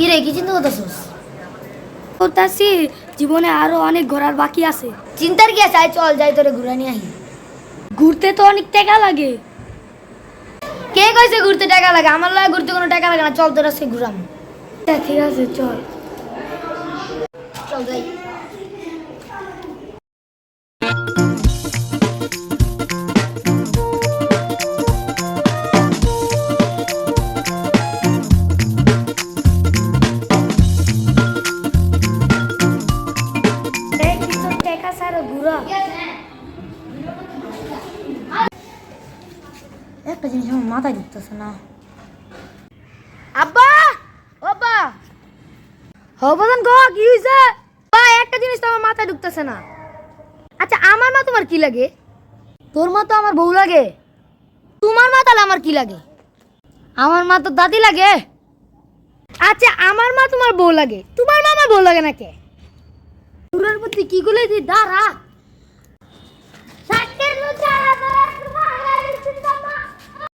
রে কি চিন্তা করতেছিস? করতেছি জীবনে আরো অনেক ঘোরার বাকি আছে। চিন্তার কি আছে? আয় চল যাই তোরে ঘুরে নিয়ে আহি। ঘুরতে তো অনেক টাকা লাগে। কে কইছে ঘুরতে টাকা লাগে? আমার লাগে ঘুরতে কোনো টাকা লাগে না, চল তোর আজকে ঘুরাম। ঠিক আছে চল। চল যাই। টাকা ছাড়া ঘুরা একটা জিনিস আমার মাথায় ঢুকতেছে না। আব্বা, ও আব্বা, হবদান গো কি হইছে? ভাই একটা জিনিস তো আমার মাথায় ঢুকতেছে না। আচ্ছা আমার মা তোমার কি লাগে? তোর মা তো আমার বউ লাগে। তোমার মা তাহলে আমার কি লাগে? আমার মা তো দাদি লাগে। আচ্ছা আমার মা তোমার বউ লাগে, তোমার মা আমার বউ লাগে না কে? তোর প্রতি কি গুলো তুই দাঁড়া।